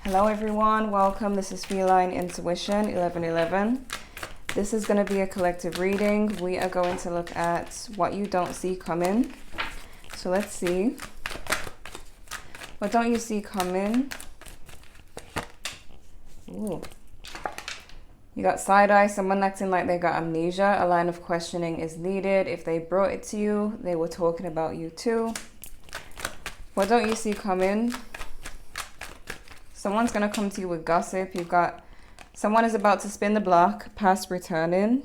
Hello everyone, welcome. This is Feline Intuition 1111. This is going to be a collective reading. We are going to look at what you don't see coming. So let's see. What don't you see coming? Ooh. You got side eye, someone acting like they got amnesia. A line of questioning is needed. If they brought it to you, they were talking about you too. What don't you see coming? Someone's going to come to you with gossip. You've got someone is about to spin the block, past returning.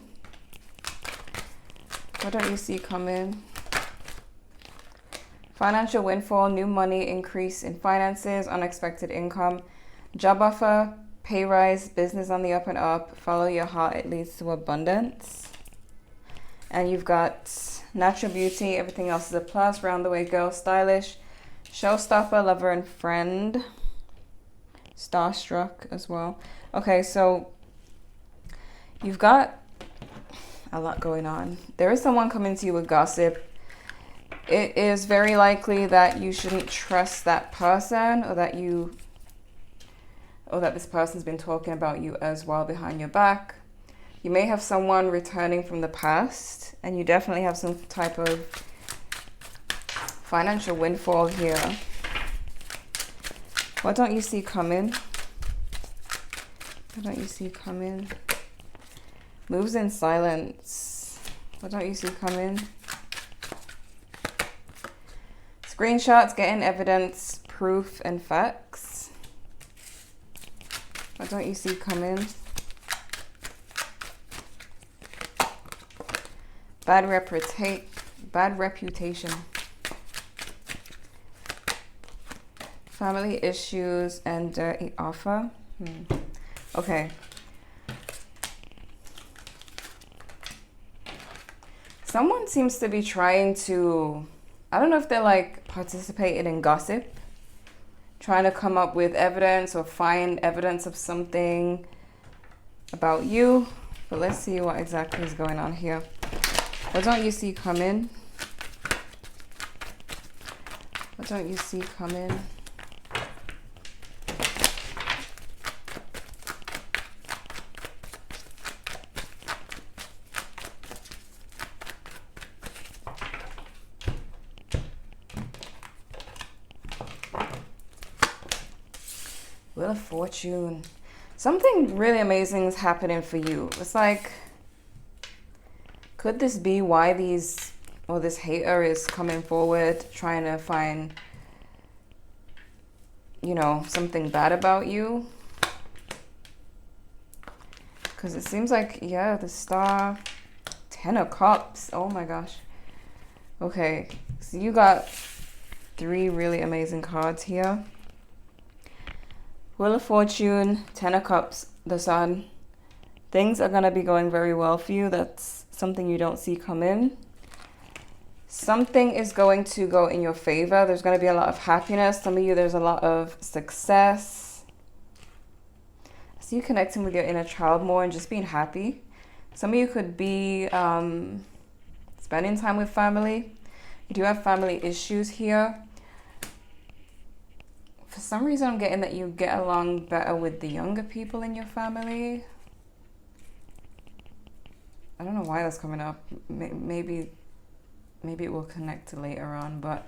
What don't you see coming? Financial windfall, new money, increase in finances, unexpected income, job offer, pay rise, business on the up and up. Follow your heart, it leads to abundance. And you've got natural beauty, everything else is a plus. Round the way girl, stylish, showstopper, lover and friend. Starstruck as well. Okay, so you've got a lot going on. There is someone coming to you with gossip. It is very likely that you shouldn't trust that person, or that this person's been talking about you as well behind your back. You may have someone returning from the past, and you definitely have some type of financial windfall here. What don't you see coming? What don't you see coming? Moves in silence. What don't you see coming? Screenshots, getting evidence, proof, and facts. What don't you see coming? Bad reputation. Family issues and dirty offer. Okay. Someone seems to be trying to, I don't know if they're like participating in gossip, trying to come up with evidence or find evidence of something about you. But let's see what exactly is going on here. What don't you see coming? What don't you see coming? Wheel of Fortune. Something really amazing is happening for you. It's like, could this be why this hater is coming forward trying to find, something bad about you? Because it seems like, yeah, the Star, 10 of Cups. Oh my gosh. Okay, so you got 3 really amazing cards here. Wheel of Fortune, 10 of Cups, the Sun. Things are going to be going very well for you. That's something you don't see coming. Something is going to go in your favor. There's going to be a lot of happiness. Some of you, there's a lot of success. I see you connecting with your inner child more and just being happy. Some of you could be spending time with family. You do have family issues here. For some reason, I'm getting that you get along better with the younger people in your family. I don't know why that's coming up. Maybe it will connect to later on. But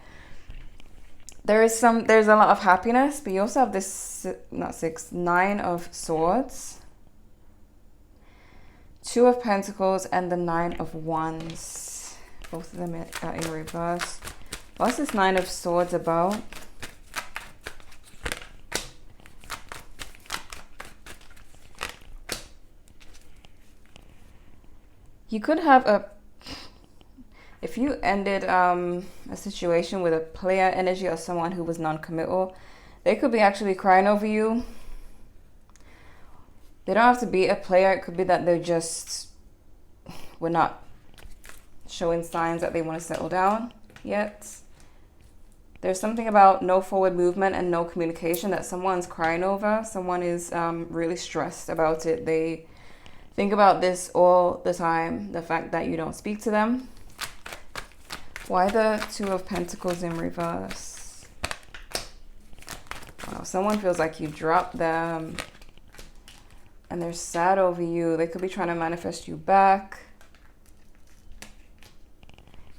there's a lot of happiness. But you also have this, 9 of Swords, 2 of Pentacles, and the 9 of Wands. Both of them are in reverse. What's this 9 of Swords about? You could have if you ended a situation with a player energy or someone who was non-committal, they could be actually crying over you. They don't have to be a player. It could be that they just were not showing signs that they want to settle down yet. There's something about no forward movement and no communication that someone's crying over. Someone is really stressed about it. They think about this all the time, the fact that you don't speak to them. Why the 2 of Pentacles in reverse? Wow, someone feels like you dropped them and they're sad over you. They could be trying to manifest you back.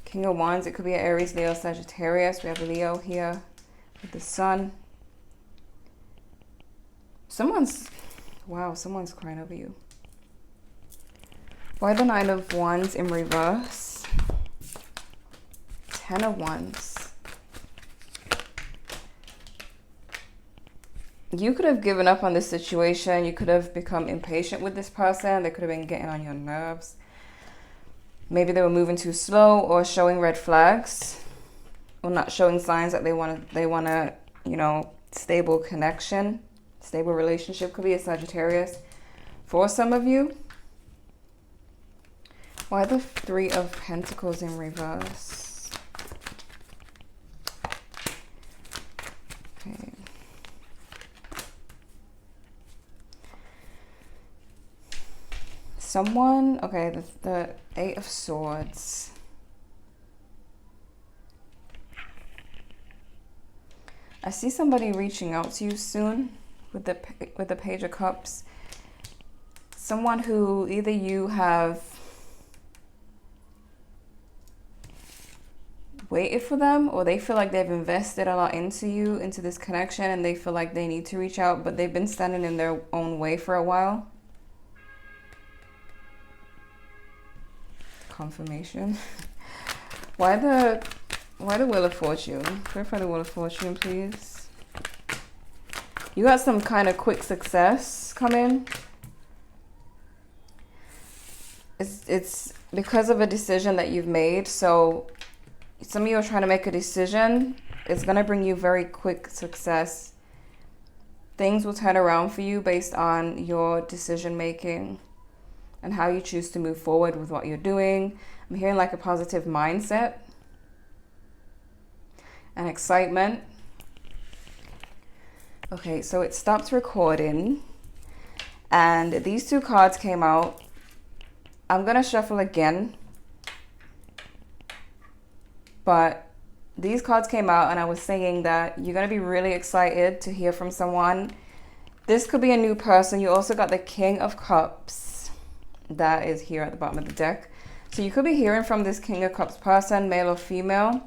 King of Wands, it could be an Aries, Leo, Sagittarius. We have Leo here with the sun. Someone's crying over you. Why the 9 of Wands in reverse? 10 of Wands. You could have given up on this situation. You could have become impatient with this person. They could have been getting on your nerves. Maybe they were moving too slow or showing red flags or not showing signs that they want a, you know, stable connection, stable relationship. Could be a Sagittarius for some of you. Why the 3 of Pentacles in reverse? Okay. Someone, okay, the 8 of Swords. I see somebody reaching out to you soon with the Page of Cups. Someone who either you have waited for them, or they feel like they've invested a lot into you, into this connection, and they feel like they need to reach out, but they've been standing in their own way for a while. Confirmation. Why the Wheel of Fortune? Clarify the Wheel of Fortune, please. You got some kind of quick success coming. It's because of a decision that you've made. So some of you are trying to make a decision. It's going to bring you very quick success. Things will turn around for you based on your decision making and how you choose to move forward with what you're doing. I'm hearing like a positive mindset and excitement. Okay, so it stopped recording and these 2 cards came out. I'm gonna shuffle again, but these cards came out and I was saying that you're gonna be really excited to hear from someone. This could be a new person. You also got the King of Cups that is here at the bottom of the deck. So you could be hearing from this King of Cups person, male or female.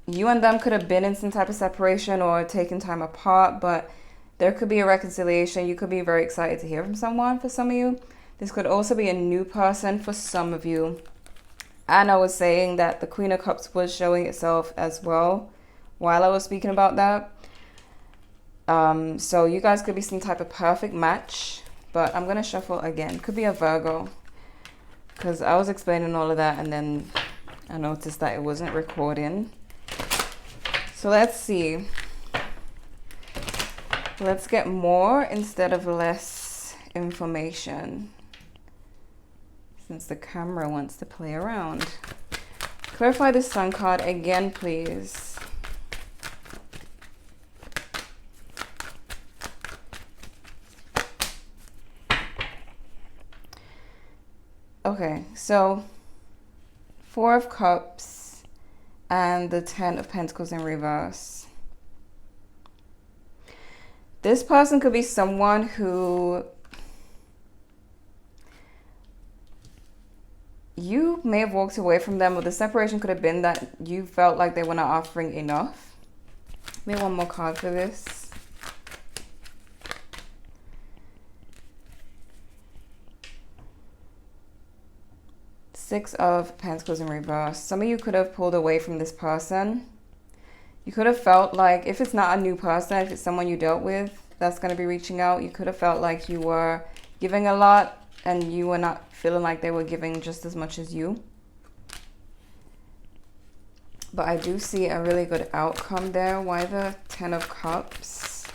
You and them could have been in some type of separation or taken time apart, but there could be a reconciliation. You could be very excited to hear from someone for some of you. This could also be a new person for some of you. And I was saying that the Queen of Cups was showing itself as well while I was speaking about that. So you guys could be some type of perfect match. But I'm going to shuffle again. Could be a Virgo. Because I was explaining all of that and then I noticed that it wasn't recording. So let's see. Let's get more instead of less information. Since the camera wants to play around. Clarify the Sun card again, please. Okay, so 4 of Cups and the 10 of Pentacles in reverse. This person could be someone who you may have walked away from them, or the separation could have been that you felt like they were not offering enough. Maybe one more card for this. 6 of Pentacles in reverse. Some of you could have pulled away from this person. You could have felt like, if it's not a new person, if it's someone you dealt with that's going to be reaching out, you could have felt like you were giving a lot and you were not feeling like they were giving just as much as you. But I do see a really good outcome there. Why the 10 of Cups?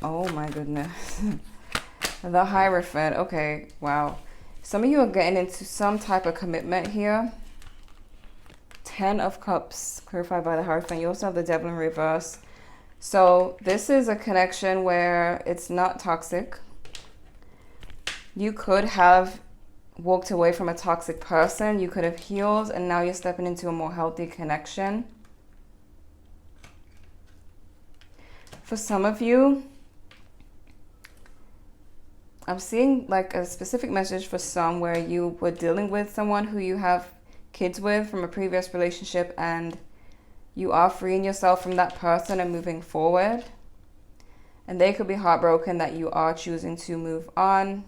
Oh my goodness. The Hierophant. Okay, wow. Some of you are getting into some type of commitment here. 10 of Cups, clarified by the Hierophant. You also have the Devil in reverse. So this is a connection where it's not toxic. You could have walked away from a toxic person. You could have healed, and now you're stepping into a more healthy connection. For some of you, I'm seeing like a specific message for some where you were dealing with someone who you have kids with from a previous relationship, and you are freeing yourself from that person and moving forward. And they could be heartbroken that you are choosing to move on.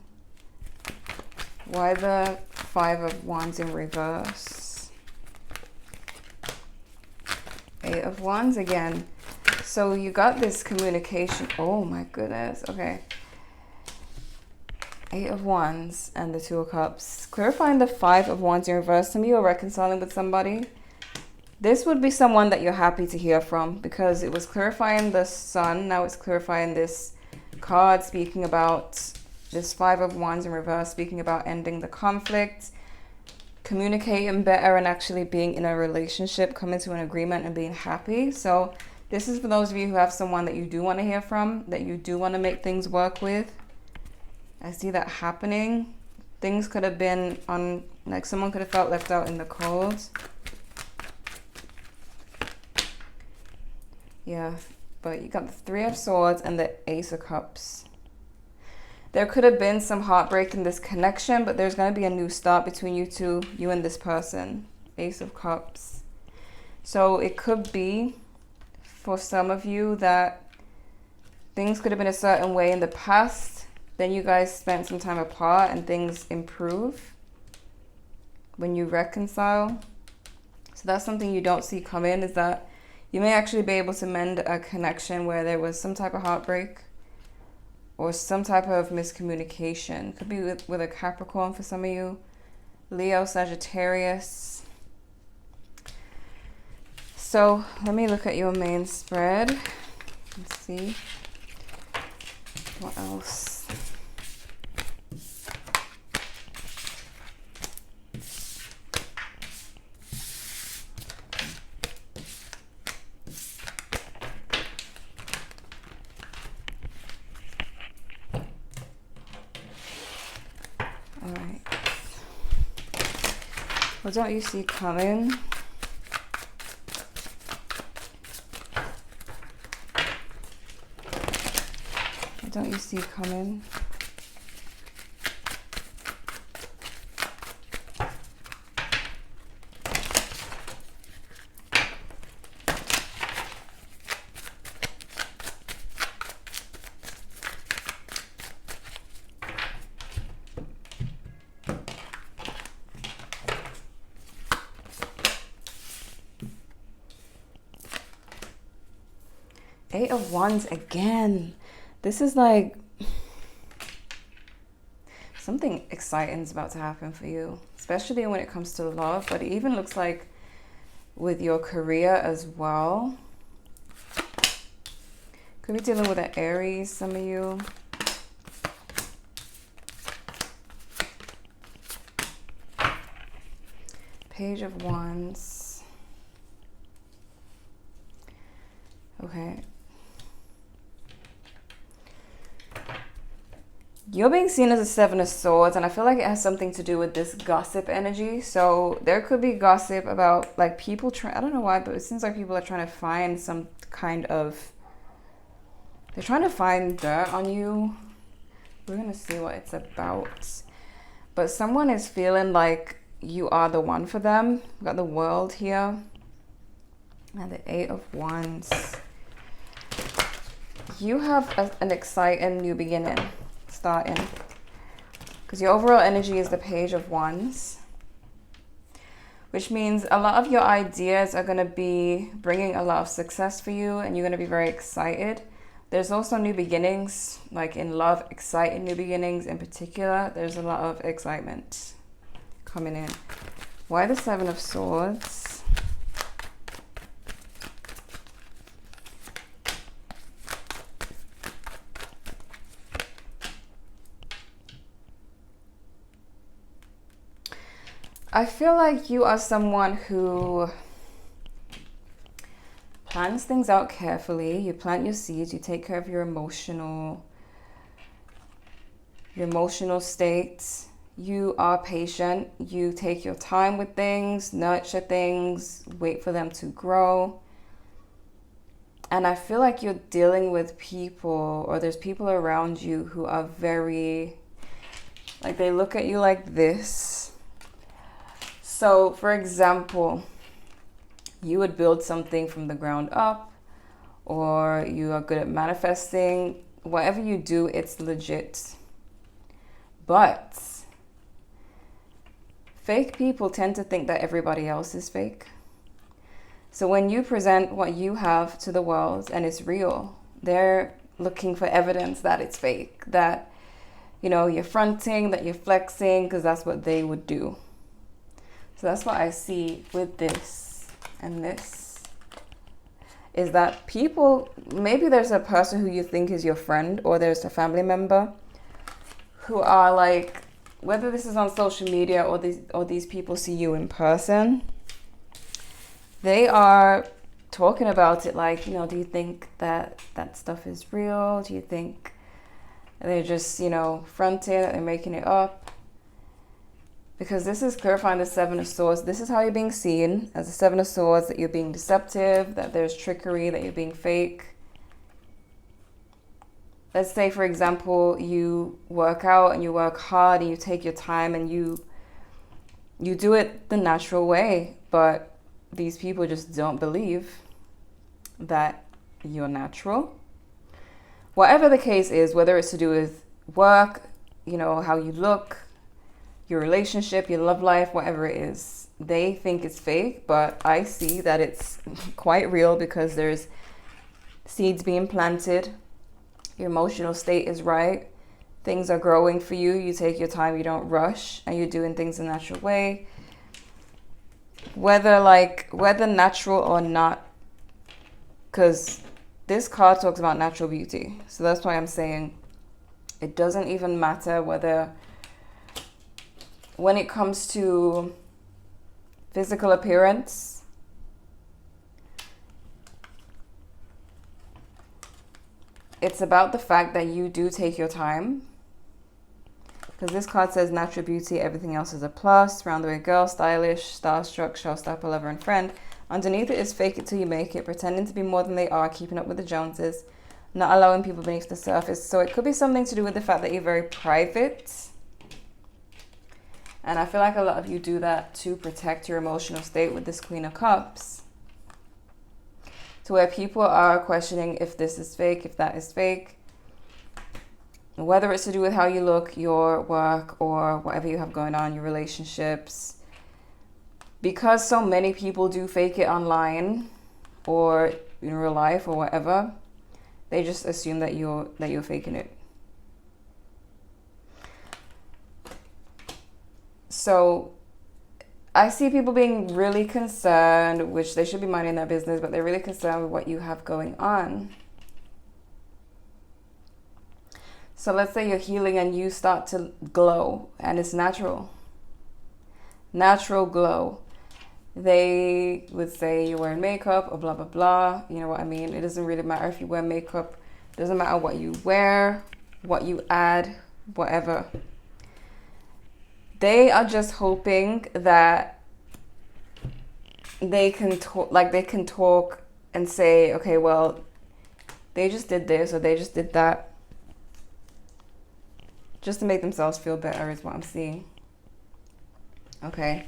Why the 5 of Wands in reverse? 8 of Wands again. So you got this communication. Oh my goodness. Okay. 8 of Wands and the 2 of Cups. Clarifying the 5 of Wands in reverse. Some of you are reconciling with somebody. This would be someone that you're happy to hear from, because it was clarifying the Sun. Now it's clarifying this card, speaking about this 5 of Wands in reverse, speaking about ending the conflict, communicating better, and actually being in a relationship, coming to an agreement and being happy. So this is for those of you who have someone that you do want to hear from, that you do want to make things work with. I see that happening. Things could have been on, like someone could have felt left out in the cold. Yeah, but you got the 3 of Swords and the Ace of Cups. There could have been some heartbreak in this connection, but there's going to be a new start between you two, you and this person. Ace of Cups. So it could be for some of you that things could have been a certain way in the past. Then you guys spent some time apart and things improve when you reconcile. So that's something you don't see come in, is that you may actually be able to mend a connection where there was some type of heartbreak or some type of miscommunication. Could be with a Capricorn for some of you. Leo, Sagittarius. So let me look at your main spread. Let's see. What else? Alright. What don't you see coming? What don't you see coming? Eight of Wands again. This is like something exciting is about to happen for you, especially when it comes to love, but it even looks like with your career as well. Could be dealing with an Aries, some of you. Page of Wands. Okay. You're being seen as a 7 of Swords, and I feel like it has something to do with this gossip energy. So there could be gossip about like people I don't know why, but it seems like people are trying to find some kind of, they're trying to find dirt on you. We're gonna see what it's about. But someone is feeling like you are the one for them. We've got the World here and the 8 of Wands. You have an exciting new beginning starting, because your overall energy is the Page of Wands, which means a lot of your ideas are going to be bringing a lot of success for you, and you're going to be very excited. There's also new beginnings, like in love, exciting new beginnings in particular. There's a lot of excitement coming in. Why the 7 of Swords? I feel like you are someone who plans things out carefully. You plant your seeds, you take care of your emotional states. You are patient. You take your time with things, nurture things, wait for them to grow. And I feel like you're dealing with people, or there's people around you who are very, like, they look at you like this. So, for example, you would build something from the ground up, or you are good at manifesting. Whatever you do, it's legit. But fake people tend to think that everybody else is fake. So when you present what you have to the world and it's real, they're looking for evidence that it's fake, that, you know, you're fronting, that you're flexing, because that's what they would do. So that's what I see with this and this, is that people, maybe there's a person who you think is your friend, or there's a family member who are like, whether this is on social media or these people see you in person, they are talking about it like, you know, do you think that that stuff is real? Do you think they're just, you know, fronting, that they're making it up? Because this is clarifying the Seven of Swords. This is how you're being seen as the Seven of Swords, that you're being deceptive, that there's trickery, that you're being fake. Let's say, for example, you work out and you work hard and you take your time and you do it the natural way, but these people just don't believe that you're natural. Whatever the case is, whether it's to do with work, you know, how you look, your relationship, your love life, whatever it is, they think it's fake, but I see that it's quite real, because there's seeds being planted. Your emotional state is right. Things are growing for you. You take your time, you don't rush, and you're doing things in a natural way. Whether natural or not, because this card talks about natural beauty. So that's why I'm saying it doesn't even matter whether, when it comes to physical appearance, it's about the fact that you do take your time. Because this card says natural beauty, everything else is a plus. Round the way girl, stylish, starstruck, showstopper, lover, and friend. Underneath it is fake it till you make it, pretending to be more than they are, keeping up with the Joneses, not allowing people beneath the surface. So it could be something to do with the fact that you're very private. And I feel like a lot of you do that to protect your emotional state with this Queen of Cups. To where people are questioning if this is fake, if that is fake. Whether it's to do with how you look, your work, or whatever you have going on, your relationships. Because so many people do fake it online or in real life or whatever, they just assume that you're faking it. So I see people being really concerned, which they should be minding their business, but they're really concerned with what you have going on. So let's say you're healing and you start to glow, and it's natural. Natural glow. They would say you're wearing makeup or blah, blah, blah. You know what I mean? It doesn't really matter if you wear makeup. It doesn't matter what you wear, what you add, whatever. They are just hoping that they can talk and say, okay, well, they just did this or they just did that, just to make themselves feel better is what I'm seeing. Okay.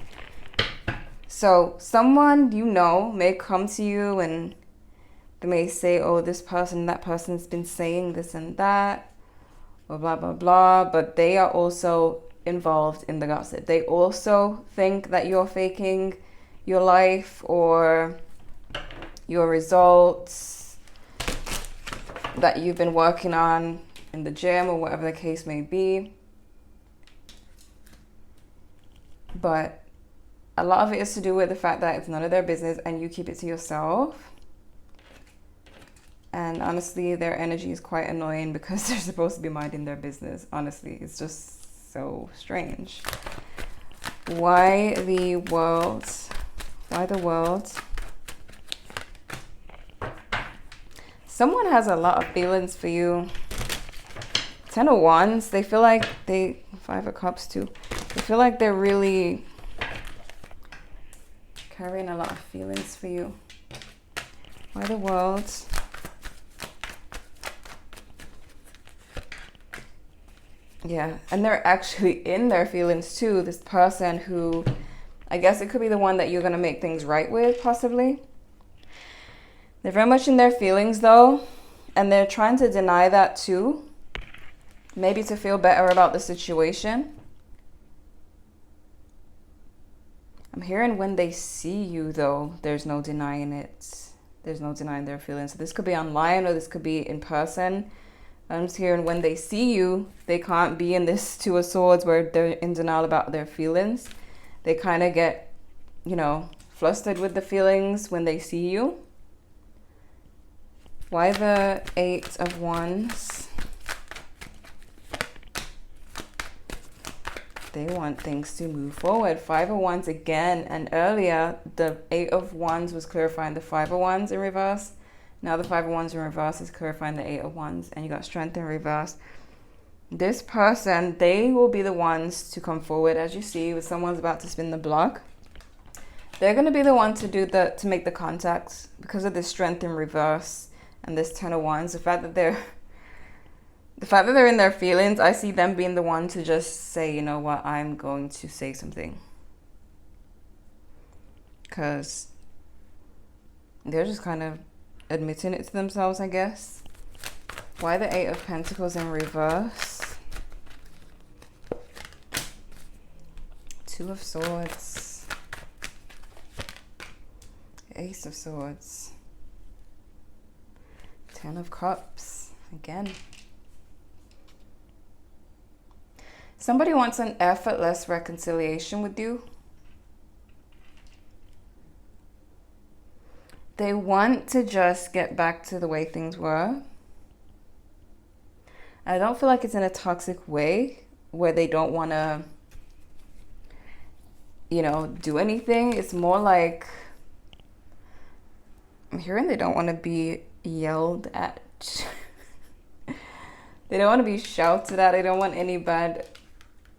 So someone you know may come to you and they may say, oh, this person, that person's been saying this and that, or blah, blah, blah, but they are also involved in the gossip. They also think that you're faking your life or your results that you've been working on in the gym or whatever the case may be. But a lot of it is to do with the fact that it's none of their business and you keep it to yourself. And honestly, their energy is quite annoying because they're supposed to be minding their business. Honestly, it's just so strange. Why the world? Why the world? Someone has a lot of feelings for you. 10 of Wands, they feel like 5 of Cups too. They feel like they're really carrying a lot of feelings for you. Why the world? Yeah, and they're actually in their feelings too. This person who, I guess it could be the one that you're going to make things right with, possibly. They're very much in their feelings though, and they're trying to deny that too. Maybe to feel better about the situation. I'm hearing when they see you though, there's no denying it. There's no denying their feelings. So this could be online or this could be in person. I'm just hearing when they see you, they can't be in this Two of Swords where they're in denial about their feelings. They kind of get, you know, flustered with the feelings when they see you. Why the Eight of Wands? They want things to move forward. Five of Wands again. And earlier, the Eight of Wands was clarifying the Five of Wands in reverse. Now the Five of Wands in reverse is clarifying the Eight of Wands. And you got Strength in reverse. This person, they will be the ones to come forward. As you see, if someone's about to spin the block, they're going to be the one to do to make the contacts because of this Strength in reverse and this Ten of Wands. The fact that they're in their feelings, I see them being the one to just say, you know what, I'm going to say something. Because they're just kind of admitting it to themselves, I guess. Why the Eight of Pentacles in reverse? Two of Swords. Ace of Swords. Ten of Cups. Again. Somebody wants an effortless reconciliation with you. They want to just get back to the way things were. I don't feel like it's in a toxic way where they don't want to, you know, do anything. It's more like, I'm hearing they don't want to be yelled at. They don't want to be shouted at. They don't want any bad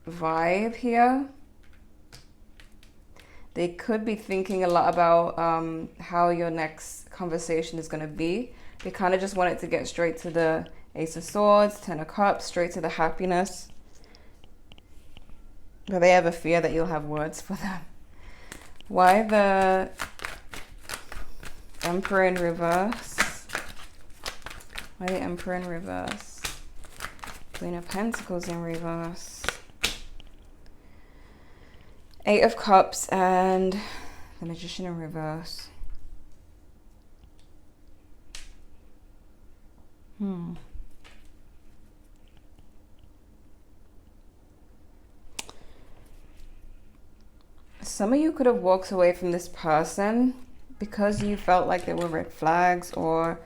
vibe here. They could be thinking a lot about how your next conversation is going to be. They kind of just want it to get straight to the Ace of Swords, Ten of Cups, straight to the happiness. But they have a fear that you'll have words for them. Why the Emperor in reverse? Why the Emperor in reverse? Queen of Pentacles in reverse. Eight of Cups and the Magician in reverse. Some of you could have walked away from this person because you felt like there were red flags, or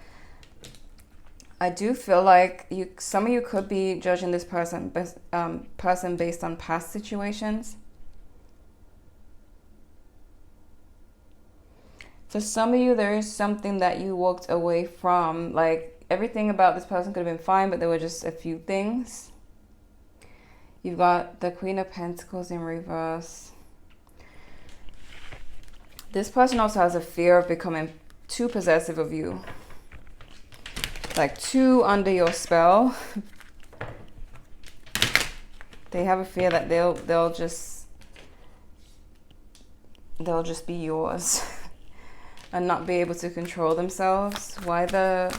I do feel like some of you could be judging this person based on past situations. For some of you, there is something that you walked away from. Like, everything about this person could have been fine, but there were just a few things. You've got the Queen of Pentacles in reverse. This person also has a fear of becoming too possessive of you. Like, too under your spell. They have a fear that they'll just be yours. And not be able to control themselves. Why the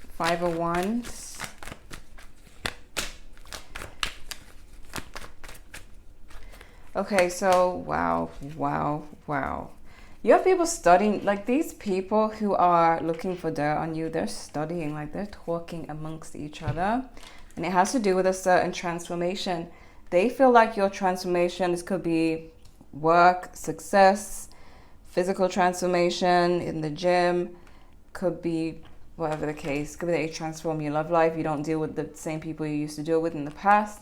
Five of Wands? Okay, so wow. You have people studying, like these people who are looking for dirt on you, they're studying, like they're talking amongst each other. And it has to do with a certain transformation. They feel like your transformation, this could be work, success, physical transformation in the gym, could be whatever the case. Could be that you transform your love life. You don't deal with the same people you used to deal with in the past.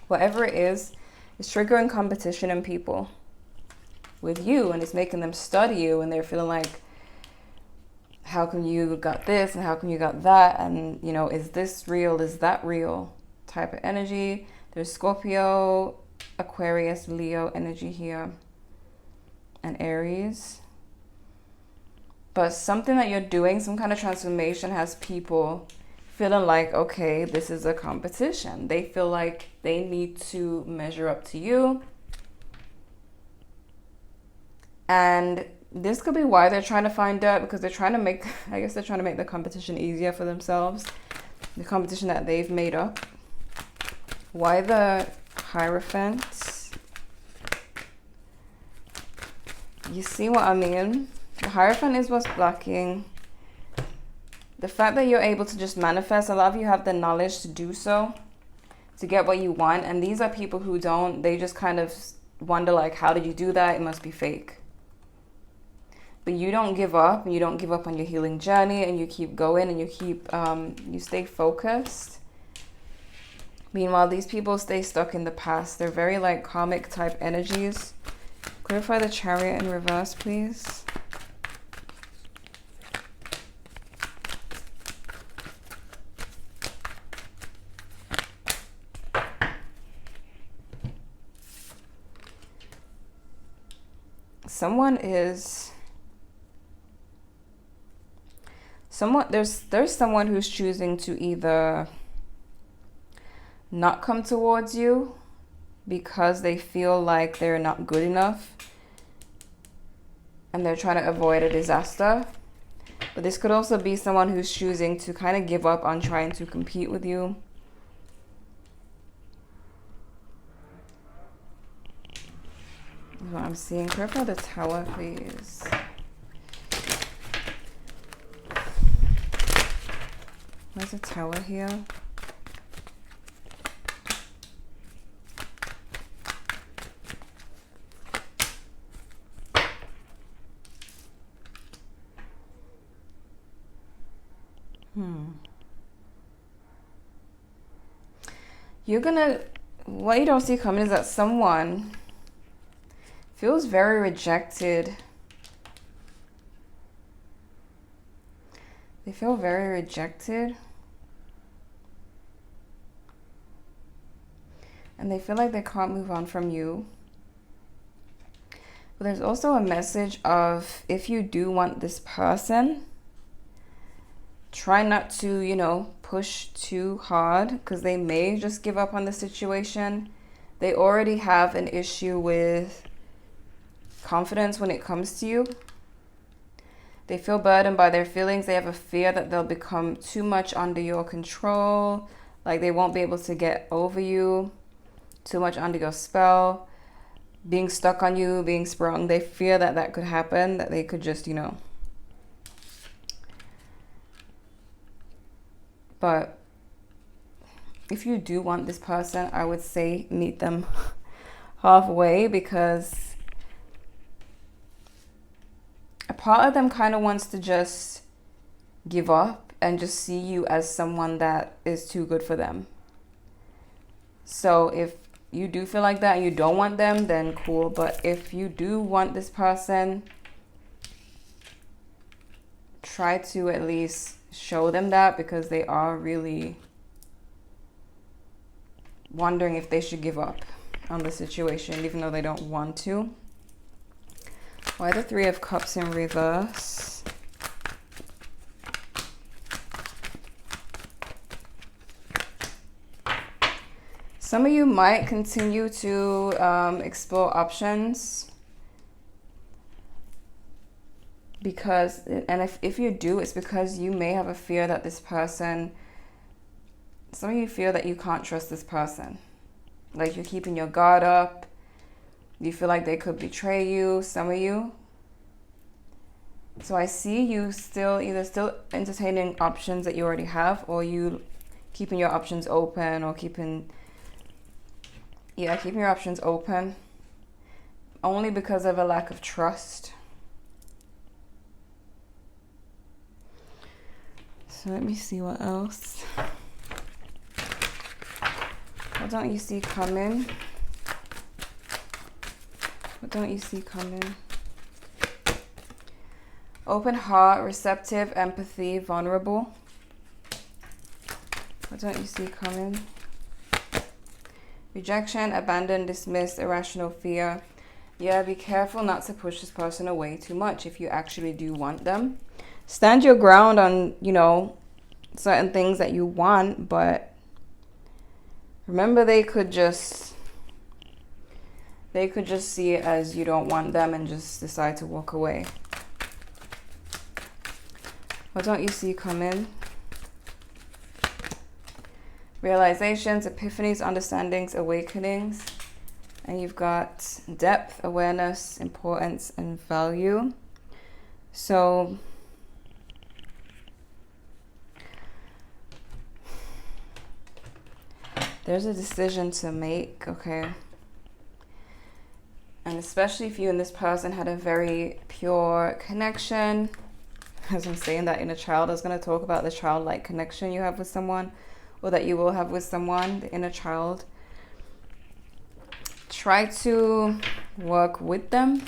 Whatever it is, it's triggering competition in people with you, and it's making them study you, and they're feeling like, how come you got this and how come you got that, and you know, is this real, is that real type of energy. There's Scorpio, Aquarius, Leo energy here, and Aries. But something that you're doing, some kind of transformation, has people feeling like, okay, this is a competition. They feel like they need to measure up to you. And this could be why they're trying to find out, because they're trying to make, I guess they're trying to make the competition easier for themselves. The competition that they've made up. Why the Hierophant? You see what I mean? The Hierophant is what's blocking. The fact that you're able to just manifest, a lot of you have the knowledge to do so, to get what you want. And these are people who don't, they just kind of wonder like, how did you do that? It must be fake. But you don't give up. You don't give up on your healing journey, and you keep going, and you keep, you stay focused. Meanwhile, these people stay stuck in the past. They're very like karmic type energies. Clarify the Chariot in reverse, please. There's someone who's choosing to either not come towards you because they feel like they're not good enough and they're trying to avoid a disaster. But this could also be someone who's choosing to kind of give up on trying to compete with you. That's what I'm seeing. Clarify the Tower, please. Where's the Tower here? What you don't see coming is that someone feels very rejected. They feel very rejected. And they feel like they can't move on from you. But there's also a message of, if you do want this person, try not to, push too hard, because they may just give up on the situation. They already have an issue with confidence when it comes to you. They feel burdened by their feelings. They have a fear that they'll become too much under your control. Like they won't be able to get over you. Too much under your spell. Being stuck on you, being sprung. They fear that that could happen. That they could just, But if you do want this person, I would say meet them halfway, because a part of them kind of wants to just give up and just see you as someone that is too good for them. So if you do feel like that and you don't want them, then cool. But if you do want this person, try to at least show them that, because they are really wondering if they should give up on the situation, even though they don't want to. Why the Three of Cups in reverse? Some of you might continue to explore options, because, and if you do, it's because you may have a fear that this person, some of you feel that you can't trust this person. Like you're keeping your guard up. You feel like they could betray you, some of you. So I see you still entertaining options that you already have, or you keeping your options open, or keeping your options open, only because of a lack of trust. So let me see what else. What don't you see coming? What don't you see coming? Open heart, receptive, empathy, vulnerable. What don't you see coming? Rejection, abandon, dismiss, irrational fear. Yeah, be careful not to push this person away too much if you actually do want them. Stand your ground on, certain things that you want, but remember, they could just see it as you don't want them and just decide to walk away. What don't you see coming? Realizations, epiphanies, understandings, awakenings. And you've got depth, awareness, importance, and value. So there's a decision to make, okay? And especially if you and this person had a very pure connection. As I'm saying that inner child, I was going to talk about the childlike connection you have with someone, or that you will have with someone, the inner child. Try to work with them,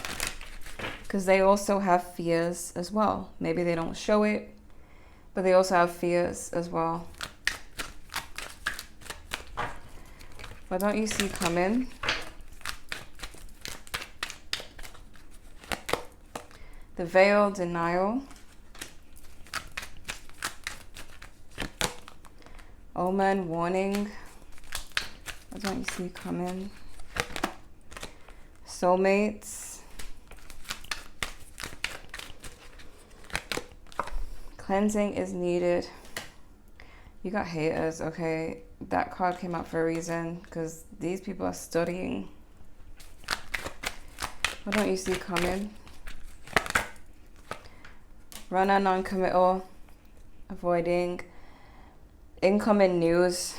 because they also have fears as well. Maybe they don't show it, but they also have fears as well. What don't you see coming? The veil, denial. Omen, warning. What don't you see coming? Soulmates. Cleansing is needed. You got haters, okay? That card came out for a reason, because these people are studying. What don't you see coming? Runner, non-committal. Avoiding. Incoming news.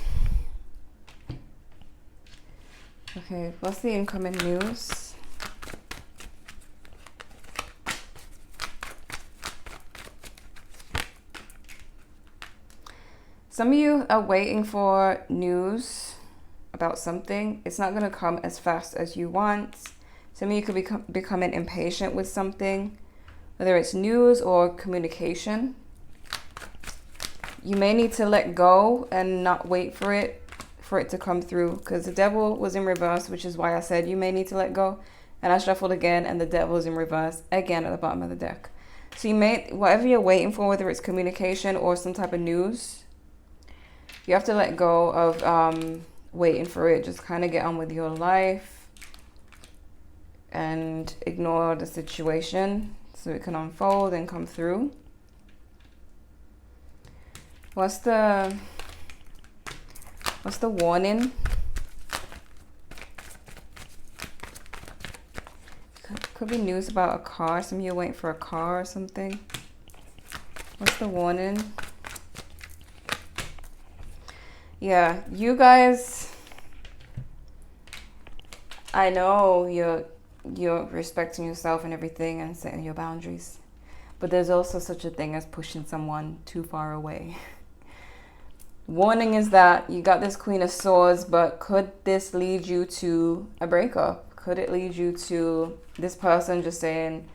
Okay, what's the incoming news? Some of you are waiting for news about something. It's not going to come as fast as you want. Some of you could be becoming impatient with something, whether it's news or communication. You may need to let go and not wait for it to come through, because the devil was in reverse, which is why I said you may need to let go. And I shuffled again, and the devil is in reverse again at the bottom of the deck. So you may, whatever you're waiting for, whether it's communication or some type of news, you have to let go of waiting for it. Just kind of get on with your life and ignore the situation so it can unfold and come through. What's the warning? Could be news about a car. Some of you are waiting for a car or something. What's the warning? Yeah, you guys, I know you're respecting yourself and everything and setting your boundaries, but there's also such a thing as pushing someone too far away. Warning is that you got this Queen of Swords, but could this lead you to a breakup? Could it lead you to this person just saying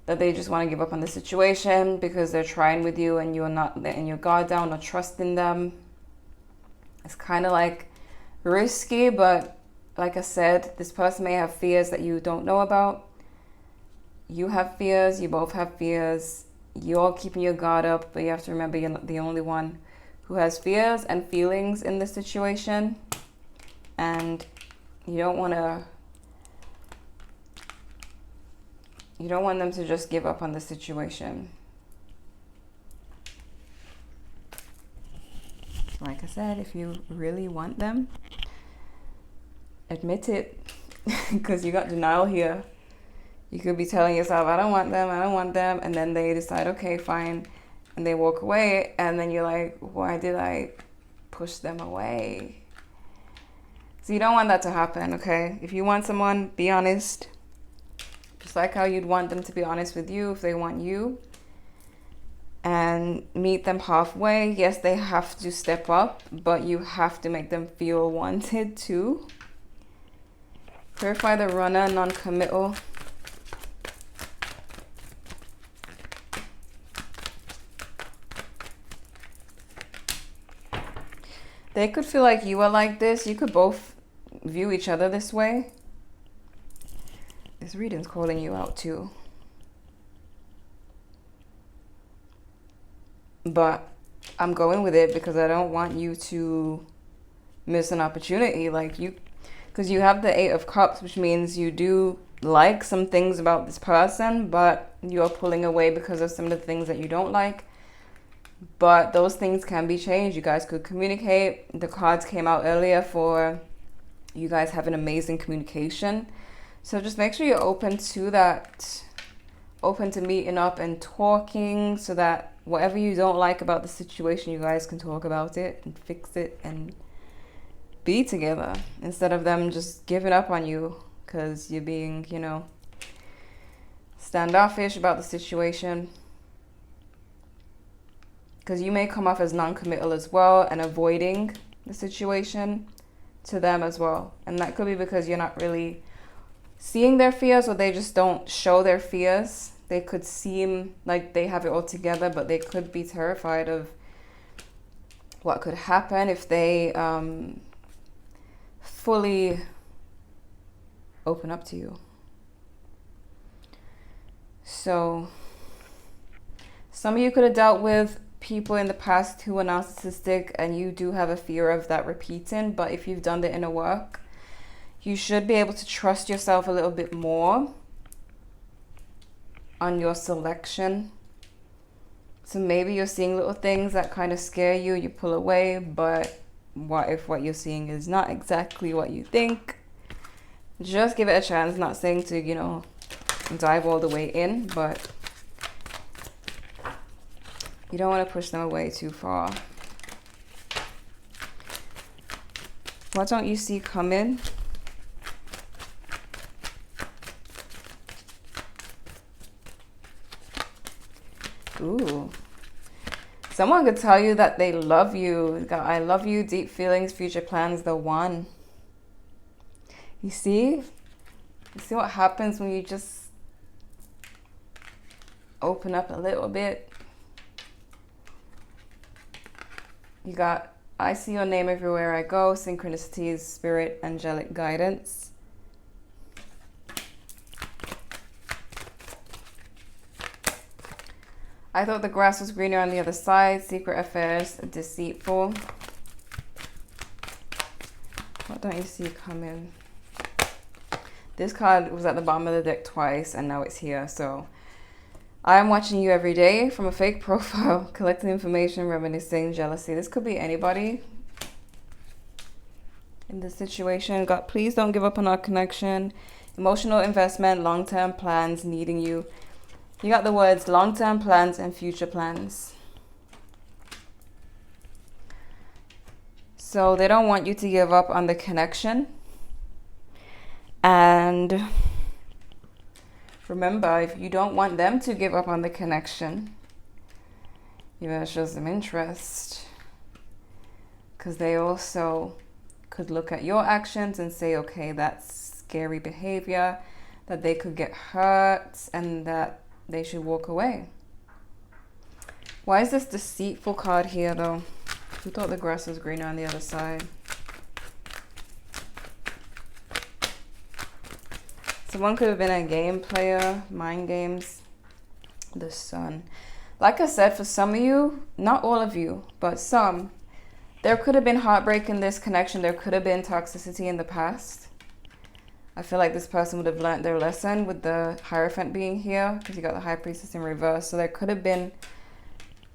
that they just want to give up on the situation because they're trying with you and you're not letting your guard down or trusting them? It's kind of like risky, but like I said, this person may have fears that you don't know about. You have fears, you both have fears. You're keeping your guard up, but you have to remember you're not the only one who has fears and feelings in this situation, and you don't want them to just give up on the situation. Like I said, if you really want them, admit it, because you got denial here. You could be telling yourself, I don't want them, and then they decide, okay, fine, and they walk away, and then you're like, why did I push them away? So you don't want that to happen, okay? If you want someone, be honest. Just like how you'd want them to be honest with you if they want you. And meet them halfway. Yes, they have to step up, but you have to make them feel wanted too. Clarify the runner, non-committal. They could feel like you are like this. You could both view each other this way. This reading's calling you out too. But I'm going with it because I don't want you to miss an opportunity. Because you have the Eight of Cups, which means you do like some things about this person, but you're pulling away because of some of the things that you don't like. But those things can be changed. You guys could communicate. The cards came out earlier for you guys having amazing communication. So just make sure you're open to that, open to meeting up and talking, so that whatever you don't like about the situation, you guys can talk about it and fix it and be together, instead of them just giving up on you because you're being, standoffish about the situation. Because you may come off as non-committal as well and avoiding the situation to them as well. And that could be because you're not really seeing their fears, or they just don't show their fears. They could seem like they have it all together, but they could be terrified of what could happen if they fully open up to you. So some of you could have dealt with people in the past who are narcissistic, and you do have a fear of that repeating. But if you've done the inner work, you should be able to trust yourself a little bit more on your selection. So maybe you're seeing little things that kind of scare you, you pull away, but what if what you're seeing is not exactly what you think? Just give it a chance. Not saying to, dive all the way in, but you don't want to push them away too far. What don't you see coming? Ooh. Someone could tell you that they love you. Got I love you, deep feelings, future plans, the one. You see? You see what happens when you just open up a little bit? You got, I see your name everywhere I go, synchronicities, spirit, angelic guidance. I thought the grass was greener on the other side, secret affairs, deceitful. What don't you see coming? This card was at the bottom of the deck twice, and now it's here. So I am watching you every day from a fake profile, collecting information, reminiscing, jealousy. This could be anybody in this situation. God, please don't give up on our connection. Emotional investment, long-term plans, needing you. You got the words long-term plans and future plans. So they don't want you to give up on the connection. And remember, if you don't want them to give up on the connection, you better show some interest. Because they also could look at your actions and say, okay, that's scary behavior, that they could get hurt, and that they should walk away. Why is this deceitful card here, though? Who thought the grass was greener on the other side? Someone could have been a game player, mind games. The sun. Like I said, for some of you, not all of you, but some, there could have been heartbreak in this connection. There could have been toxicity in the past. I feel like this person would have learned their lesson with the Hierophant being here, because you got the High Priestess in reverse. So there could have been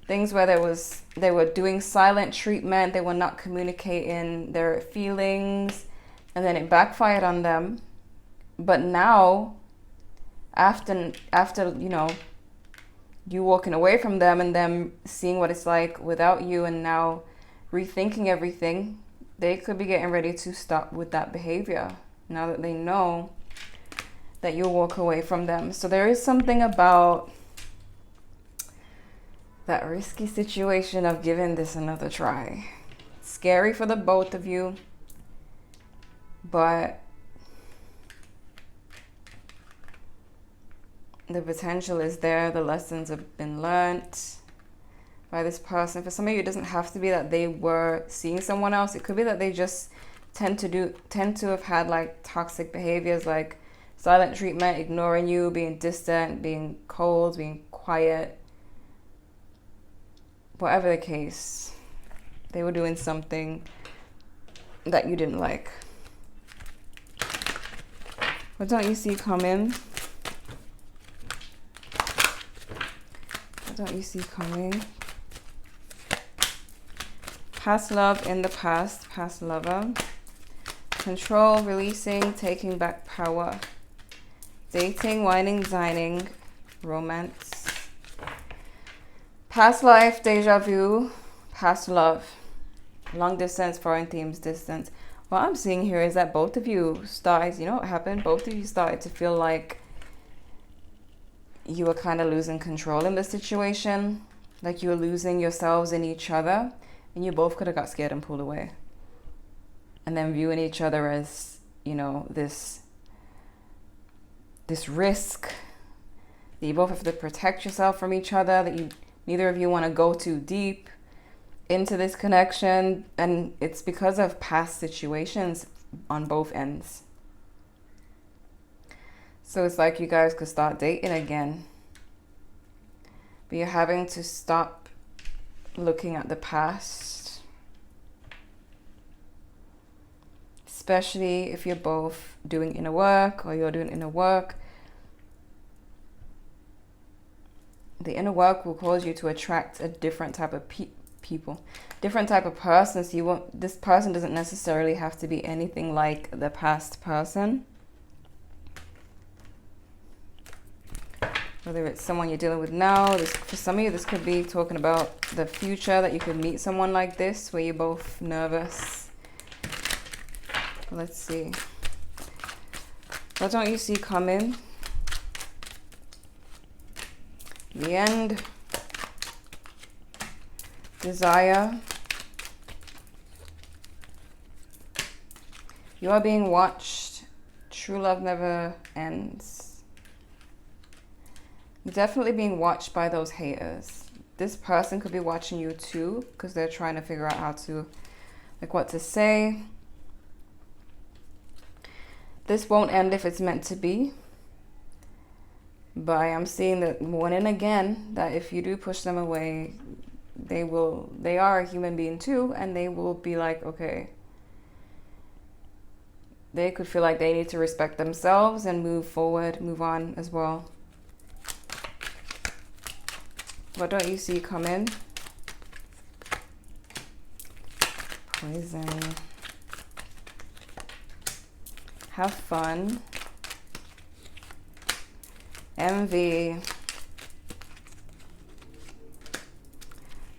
things where they were doing silent treatment, they were not communicating their feelings, and then it backfired on them. But now, after you walking away from them and them seeing what it's like without you, and now rethinking everything, they could be getting ready to stop with that behavior now that they know that you'll walk away from them. So there is something about that risky situation of giving this another try. It's scary for the both of you, but the potential is there. The lessons have been learnt by this person. For some of you, it doesn't have to be that they were seeing someone else. It could be that they just tend to have had like toxic behaviors, like silent treatment, ignoring you, being distant, being cold, being quiet. whatever the case, they were doing something that you didn't like. What don't you see coming? What don't you see coming? Past love in the past, past lover. Control, releasing, taking back power. Dating, whining, dining, romance. Past life, deja vu, past love. Long distance, foreign themes, distance. What I'm seeing here is that both of you started, you know what happened? Both of you started to feel like you were kind of losing control in the situation. Like you were losing yourselves in each other. And you both could have got scared and pulled away. And then viewing each other as, you know, this risk. That you both have to protect yourself from each other. That neither of you want to go too deep into this connection. And it's because of past situations on both ends. So it's like you guys could start dating again. But you're having to stop looking at the past, especially if you're both doing inner work or you're doing inner work. The inner work will cause you to attract a different type of people, different type of person. So this person doesn't necessarily have to be anything like the past person. Whether it's someone you're dealing with now, for some of you, this could be talking about the future, that you could meet someone like this, where you're both nervous. Let's see. What don't you see coming? The end. Desire. You are being watched. True love never ends. You're definitely being watched by those haters. This person could be watching you too, because they're trying to figure out how to, like, what to say. This won't end if it's meant to be. But I am seeing that one and again, that if you do push them away, they are a human being too, and they will be like, okay. They could feel like they need to respect themselves and move forward, move on as well. What don't you see coming? Poison. Have fun. Envy.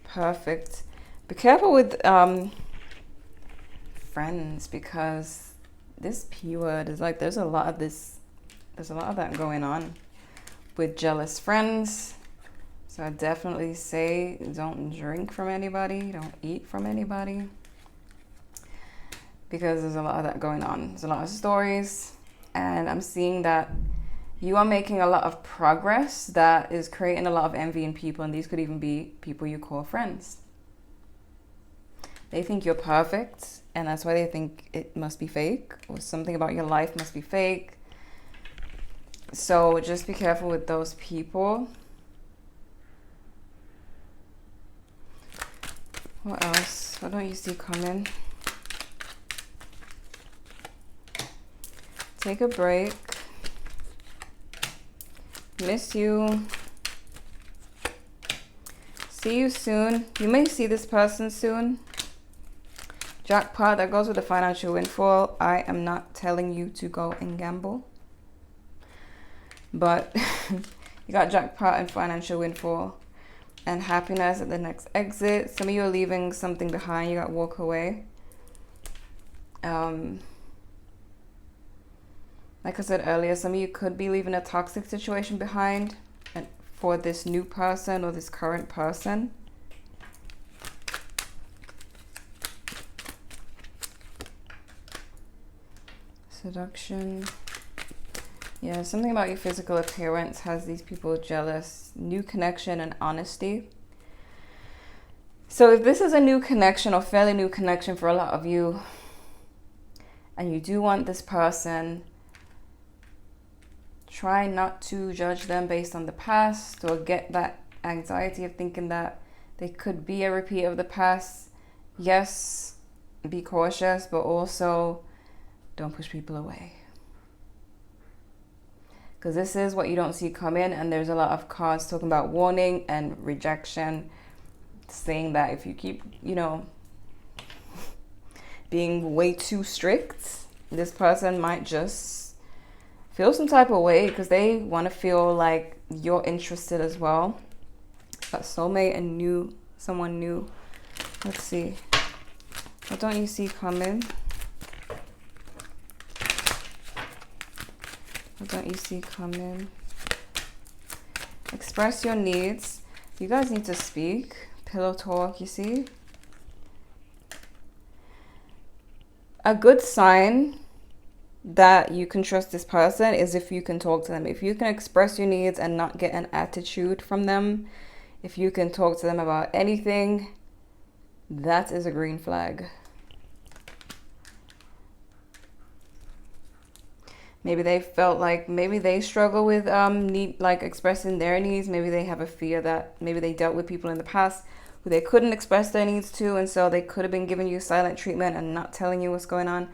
Perfect. Be careful with friends, because this P word is like, there's a lot of that going on with jealous friends. So I definitely say don't drink from anybody, don't eat from anybody, because there's a lot of that going on. There's a lot of stories, and I'm seeing that you are making a lot of progress that is creating a lot of envy in people, and these could even be people you call friends. They think you're perfect, and that's why they think it must be fake, or something about your life must be fake. So just be careful with those people. What else? What don't you see coming? Take a break. Miss you. See you soon. You may see this person soon. Jackpot, that goes with the financial windfall. I am not telling you to go and gamble. But you got jackpot and financial windfall. And happiness at the next exit. Some of you are leaving something behind. You got walk away. Like I said earlier, some of you could be leaving a toxic situation behind for this new person or this current person. Seduction. Yeah, something about your physical appearance has these people jealous. New connection and honesty. So if this is a new connection or fairly new connection for a lot of you, and you do want this person, try not to judge them based on the past or get that anxiety of thinking that They could be a repeat of the past. Yes, be cautious, but also don't push people away. Because this is what you don't see coming, and there's a lot of cards talking about warning and rejection, saying that if you keep, you know, being way too strict, this person might just feel some type of way because they want to feel like you're interested as well. Got soulmate and someone new. Let's see. What don't you see coming? What don't you see coming? Express your needs. You guys need to speak. Pillow talk, you see? A good sign that you can trust this person is if you can talk to them. If you can express your needs and not get an attitude from them, if you can talk to them about anything, that is a green flag. Maybe they felt like, maybe they struggle with expressing their needs. Maybe they have a fear that maybe they dealt with people in the past who they couldn't express their needs to, and so they could have been giving you silent treatment and not telling you what's going on.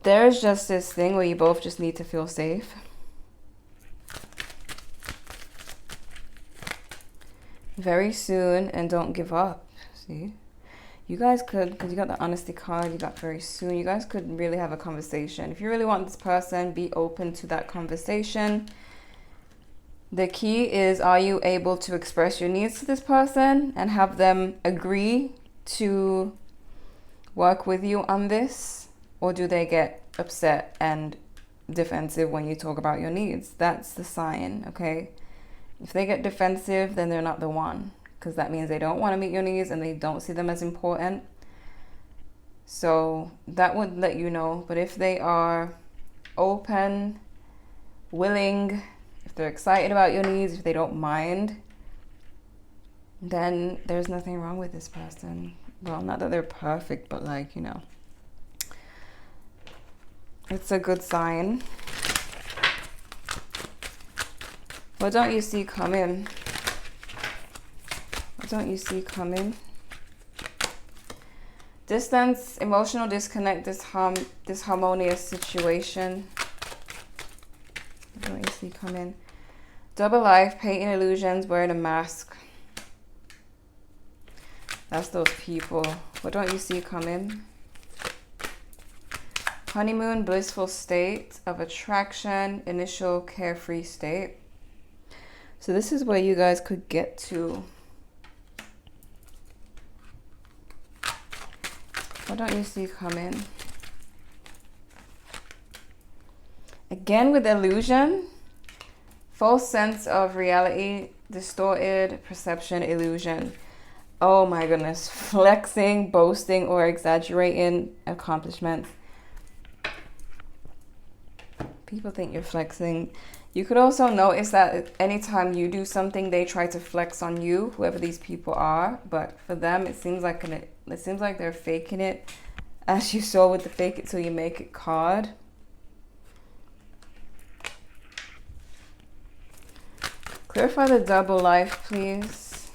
There's just this thing where you both just need to feel safe. Very soon, and don't give up. See? You guys could, because you got the honesty card, you got very soon. You guys could really have a conversation. If you really want this person, be open to that conversation. The key is, are you able to express your needs to this person and have them agree to work with you on this? Or do they get upset and defensive when you talk about your needs? That's the sign, okay? If they get defensive, then they're not the one, because that means they don't want to meet your needs and they don't see them as important. So that would let you know. But if they are open, willing, if they're excited about your needs, if they don't mind, then there's nothing wrong with this person. Well, not that they're perfect, but like, you know, it's a good sign. What don't you see coming? What don't you see coming? Distance, emotional disconnect, disharmonious situation. What don't you see coming? Double life, painting illusions, wearing a mask. That's those people. What don't you see coming? Honeymoon, blissful state of attraction, initial carefree state. So this is where you guys could get to. What don't you see coming? Again with illusion, false sense of reality, distorted perception, illusion. Oh my goodness, flexing, boasting, or exaggerating accomplishments. People think you're flexing. You could also notice that anytime you do something, they try to flex on you, whoever these people are. But for them, it seems like they're faking it, as you saw with the fake it till you make it card. Clarify the double life, please.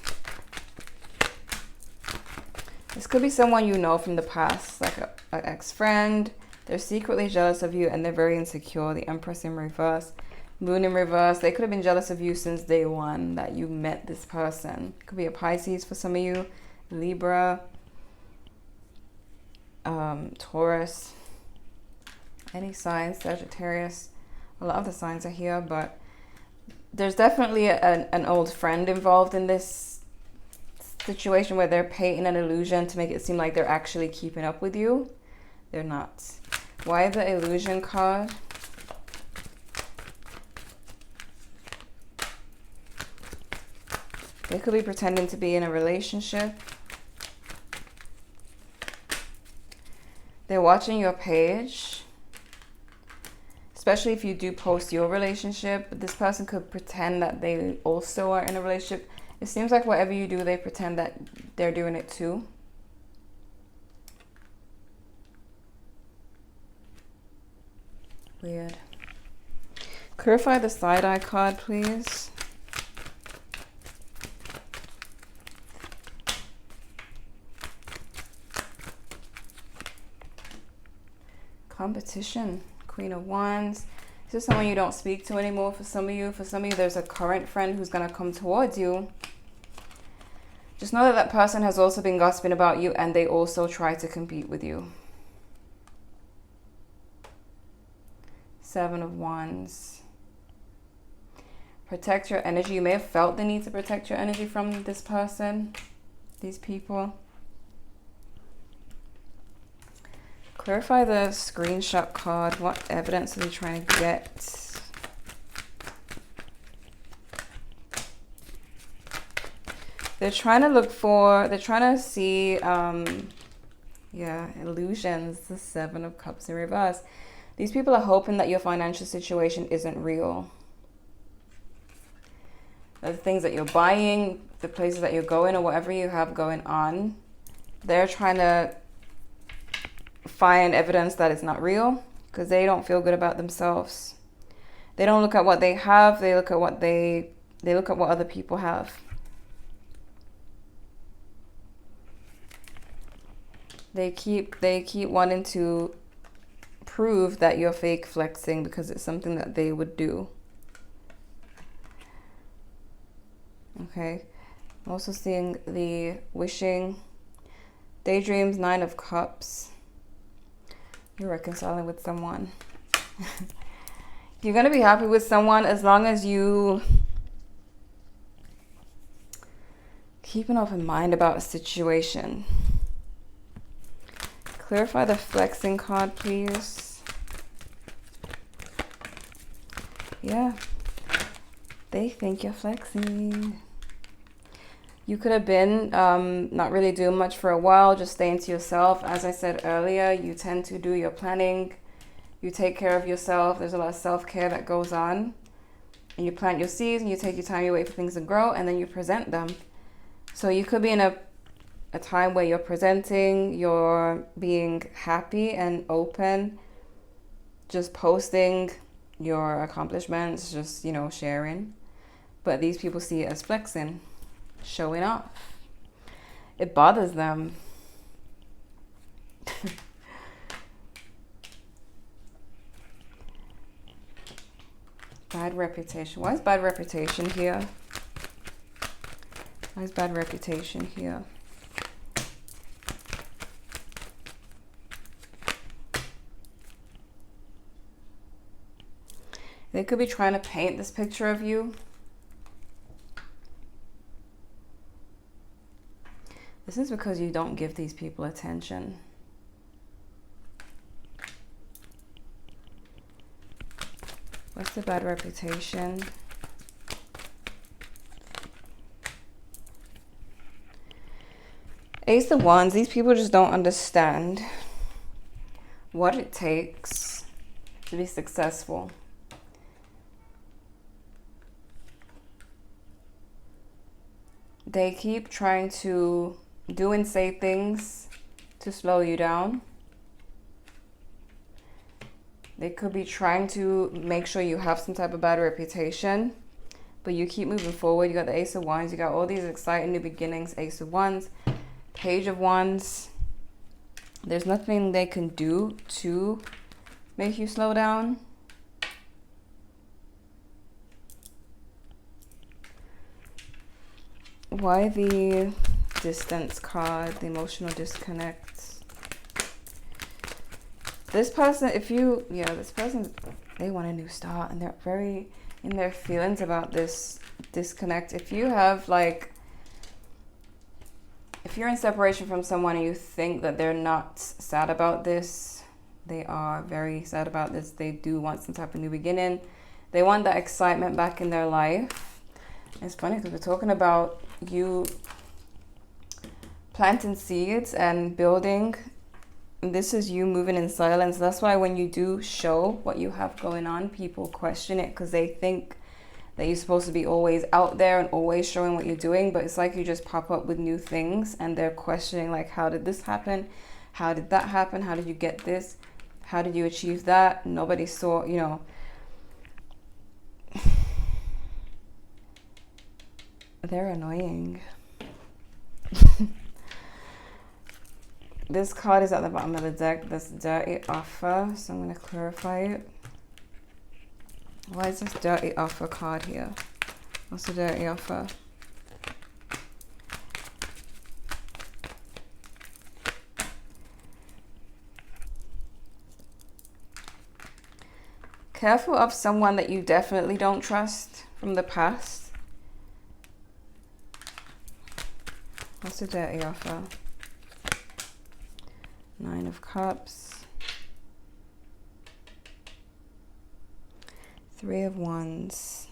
This could be someone you know from the past, like an ex-friend. They're secretly jealous of you and they're very insecure. The Empress in reverse. Moon in reverse. They could have been jealous of you since day one that you met this person. Could be a Pisces for some of you. Libra. Taurus. Any signs. Sagittarius. A lot of the signs are here, but there's definitely an old friend involved in this situation where they're painting an illusion to make it seem like they're actually keeping up with you. They're not. Why the illusion card? They could be pretending to be in a relationship. They're watching your page. Especially if you do post your relationship. This person could pretend that they also are in a relationship. It seems like whatever you do, they pretend that they're doing it too. Weird. Clarify the side-eye card, please. Competition. Queen of Wands. This is someone you don't speak to anymore for some of you. For some of you, there's a current friend who's going to come towards you. Just know that that person has also been gossiping about you, and they also try to compete with you. Seven of Wands. Protect your energy. You may have felt the need to protect your energy from this person, these people. Clarify the screenshot card. What evidence are they trying to get? They're trying to look for, they're trying to see, illusions. The Seven of Cups in reverse. These people are hoping that your financial situation isn't real. The things that you're buying, the places that you're going, or whatever you have going on, they're trying to find evidence that it's not real, because they don't feel good about themselves. They don't look at what they have, they look at what they look at what other people have. They keep wanting to prove that you're fake flexing because it's something that they would do. Okay. I'm also seeing the wishing, daydreams, Nine of Cups. You're reconciling with someone. You're going to be happy with someone as long as you keep an open mind about a situation. Clarify the flexing card, please. Yeah. They think you're flexing. You could have been not really doing much for a while, just staying to yourself. As I said earlier, you tend to do your planning. You take care of yourself. There's a lot of self-care that goes on. And you plant your seeds and you take your time, you wait for things to grow, and then you present them. So you could be in a time where you're presenting, you're being happy and open, just posting your accomplishments, just, sharing. But these people see it as flexing, showing off. It bothers them. Bad reputation. Why is bad reputation here? Why is bad reputation here? They could be trying to paint this picture of you. This is because you don't give these people attention. What's the bad reputation? Ace of Wands. These people just don't understand what it takes to be successful. They keep trying to do and say things to slow you down. They could be trying to make sure you have some type of bad reputation, but you keep moving forward. You got the Ace of Wands. You got all these exciting new beginnings. Ace of Wands, Page of Wands. There's nothing they can do to make you slow down. Why the distance card, the emotional disconnect? This person, this person, they want a new start, and they're very in their feelings about this disconnect. If you have if you're in separation from someone and you think that they're not sad about this, they are very sad about this. They do want some type of new beginning. They want that excitement back in their life. It's funny because we're talking about you planting seeds and building. This is you moving in silence. That's why when you do show what you have going on, people question it because they think that you're supposed to be always out there and always showing what you're doing. But it's like you just pop up with new things and they're questioning, like, how did this happen? How did that happen? How did you get this? How did you achieve that? Nobody saw, They're annoying. This card is at the bottom of the deck. This dirty offer. So I'm going to clarify it. Why is this dirty offer card here? What's the dirty offer? Careful of someone that you definitely don't trust from the past. What's the dirty offer? 9 of Cups. 3 of Wands.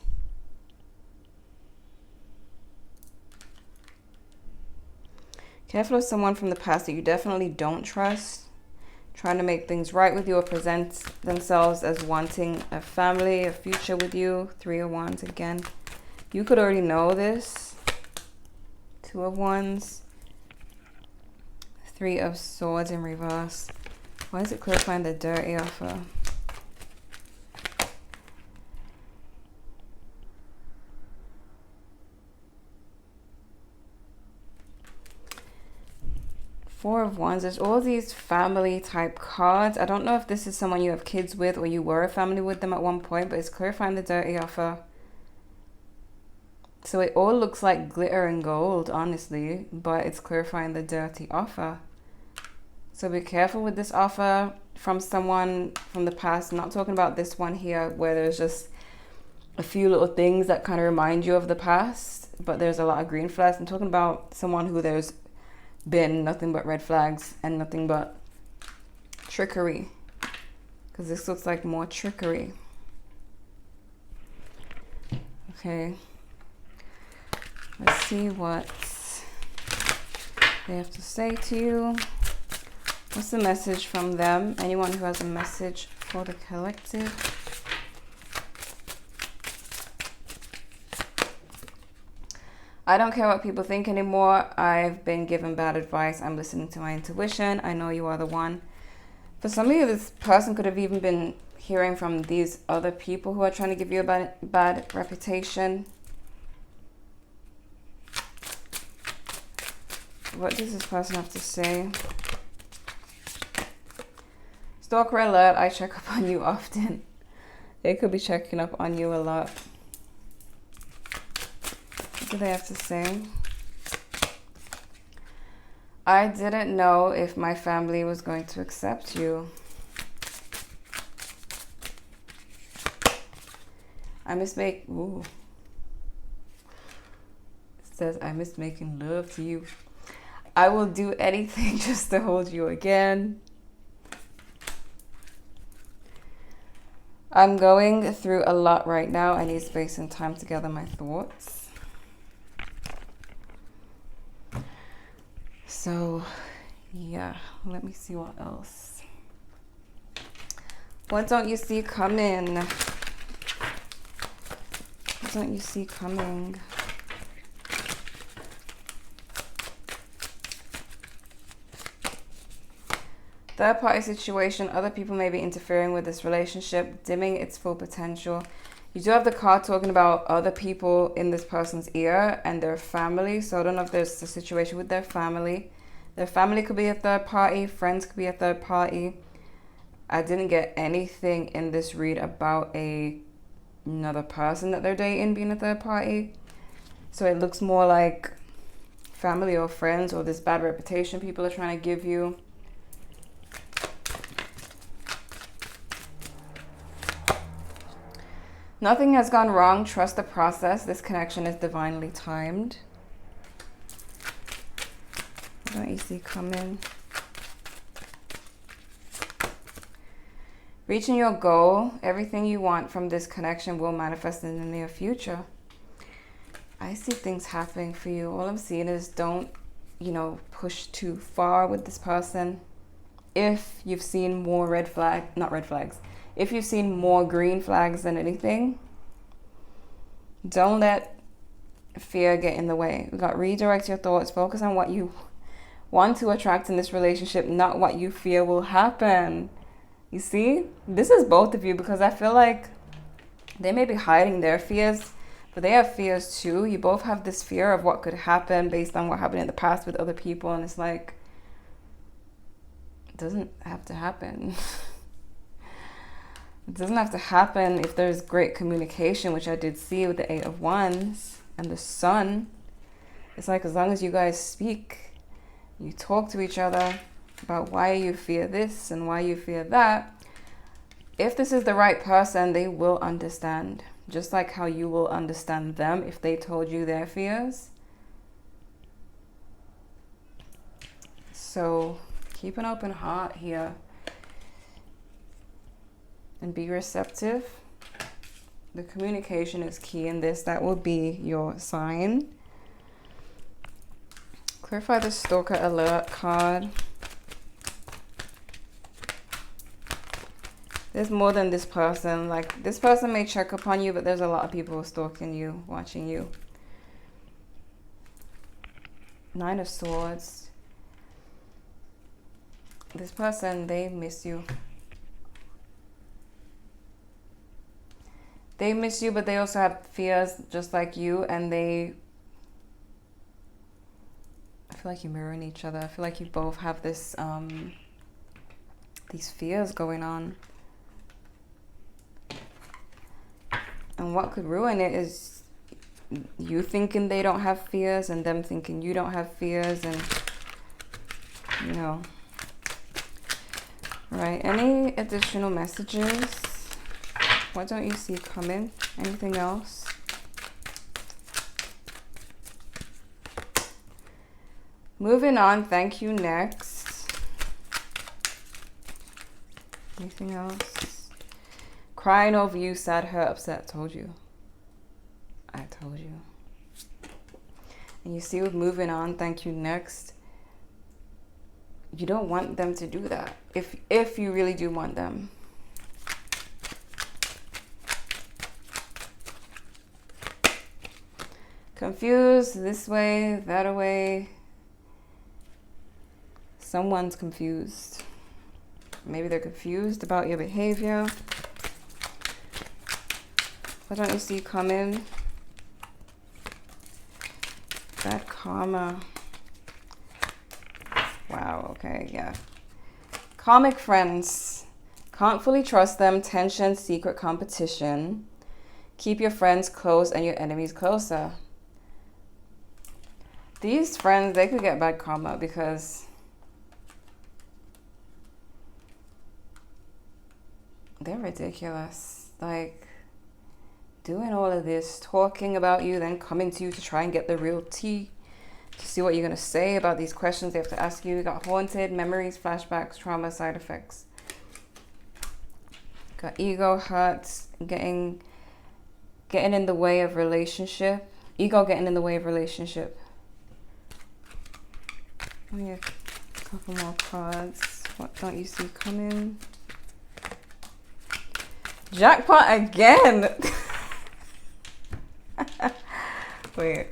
Careful of someone from the past that you definitely don't trust, trying to make things right with you or present themselves as wanting a family, a future with you. 3 of Wands again. You could already know this. 2 of Wands. 3 of Swords in reverse. Why is it clarifying the dirty offer? Four of Wands. There's all these family type cards. I don't know if this is someone you have kids with or you were a family with them at one point, but it's clarifying the dirty offer. So it all looks like glitter and gold, honestly, but it's clarifying the dirty offer. So be careful with this offer from someone from the past. I'm not talking about this one here where there's just a few little things that kind of remind you of the past, but there's a lot of green flags. I'm talking about someone who there's been nothing but red flags and nothing but trickery, because this looks like more trickery. Okay, let's see what they have to say to you. What's the message from them? Anyone who has a message for the collective. I don't care what people think anymore. I've been given bad advice. I'm listening to my intuition. I know you are the one. For some of you, this person could have even been hearing from these other people who are trying to give you a bad reputation. What does this person have to say? Stalker alert. I check up on you often. They could be checking up on you a lot. What do they have to say? I didn't know if my family was going to accept you. I miss Ooh. It says, I miss making love to you. I will do anything just to hold you again. I'm going through a lot right now. I need space and time to gather my thoughts. So, yeah, let me see what else. What don't you see coming? What don't you see coming? Third party situation. Other people may be interfering with this relationship, dimming its full potential. You do have the card talking about other people in this person's ear and their family. So I don't know if there's a situation with their family. Their family could be a third party. Friends could be a third party. I didn't get anything in this read about another person that they're dating being a third party. So it looks more like family or friends, or this bad reputation people are trying to give you. Nothing has gone wrong. Trust the process. This connection is divinely timed. What don't you see coming? Reaching your goal. Everything you want from this connection will manifest in the near future. I see things happening for you. All I'm seeing is don't, push too far with this person. If you've seen more if you've seen more green flags than anything, don't let fear get in the way. We got redirect your thoughts. Focus on what you want to attract in this relationship, not what you fear will happen. You see? This is both of you, because I feel like they may be hiding their fears, but they have fears too. You both have this fear of what could happen based on what happened in the past with other people. And it's like, doesn't have to happen. It doesn't have to happen if there's great communication, which I did see with the 8 of Wands and the Sun. It's like, as long as you guys speak, you talk to each other about why you fear this and why you fear that. If this is the right person, they will understand. Just like how you will understand them if they told you their fears. So keep an open heart here. And be receptive. The communication is key in this. That will be your sign. Clarify the Stalker Alert card. There's more than this person. Like, this person may check upon you, but there's a lot of people stalking you, watching you. 9 of Swords. This person, they miss you. They miss you, but they also have fears just like you, and I feel like you mirror in each other. I feel like you both have this, these fears going on. And what could ruin it is you thinking they don't have fears and them thinking you don't have fears, and, you know. Right, any additional messages? What don't you see coming? Anything else? Moving on, thank you, next. Anything else? Crying over you, sad, hurt, upset. Told you. I told you. And you see with moving on, thank you, next. You don't want them to do that. If you really do want them. Confused this way, that away. Someone's confused. Maybe they're confused about your behavior. What don't you see coming? Bad karma. Wow, okay, yeah. Karmic friends. Can't fully trust them. Tension, secret competition. Keep your friends close and your enemies closer. These friends, they could get bad karma because they're ridiculous. Like, doing all of this, talking about you, then coming to you to try and get the real tea, to see what you're going to say about these questions they have to ask you. You got haunted, memories, flashbacks, trauma, side effects. Got ego, hurts, getting in the way of relationship. Ego getting in the way of relationship. Oh yeah, a couple more cards. What don't you see coming? Jackpot again. Wait.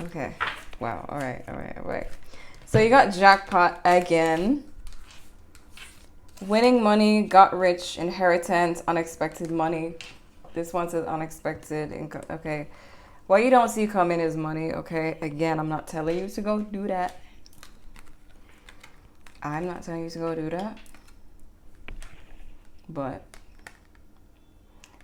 Okay. Wow. All right. So you got jackpot again. Winning money, got rich, inheritance, unexpected money. This one says unexpected income. Okay. What you don't see coming is money, okay? Again, I'm not telling you to go do that. I'm not telling you to go do that. But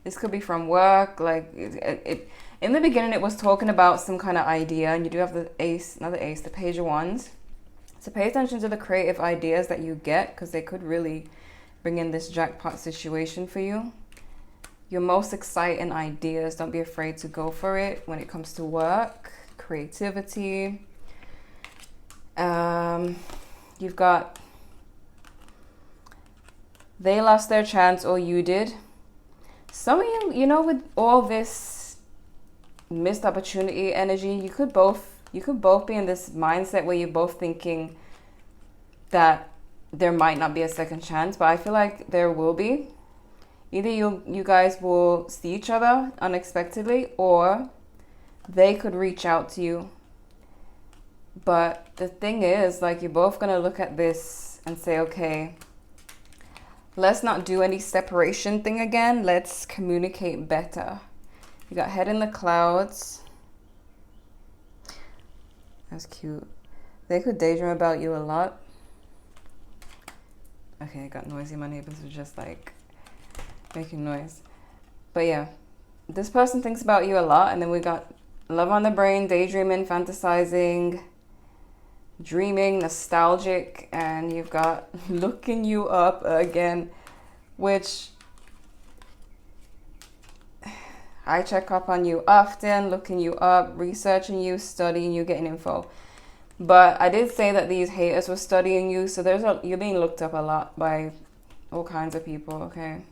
this could be from work. Like, in the beginning, it was talking about some kind of idea. And you do have the ace, another ace, the page of wands. So pay attention to the creative ideas that you get, because they could really bring in this jackpot situation for you. Your most exciting ideas, don't be afraid to go for it when it comes to work, creativity. You've got, they lost their chance or you did. Some of you, you know, with all this missed opportunity energy, you could both be in this mindset where you're both thinking that there might not be a second chance, but I feel like there will be. Either you guys will see each other unexpectedly, or they could reach out to you. But the thing is, like, you're both going to look at this and say, okay, Let's not do any separation thing again. Let's communicate better. You got head in the clouds. That's cute. They could daydream about you a lot. Okay, I got noisy. My neighbors are just like making noise. But yeah, this person thinks about you a lot. And then we got love on the brain, daydreaming, fantasizing, dreaming, nostalgic. And you've got looking you up again, which I check up on you often, looking you up, researching you, studying you, getting info. But I did say that these haters were studying you, so you're being looked up a lot by all kinds of people, okay?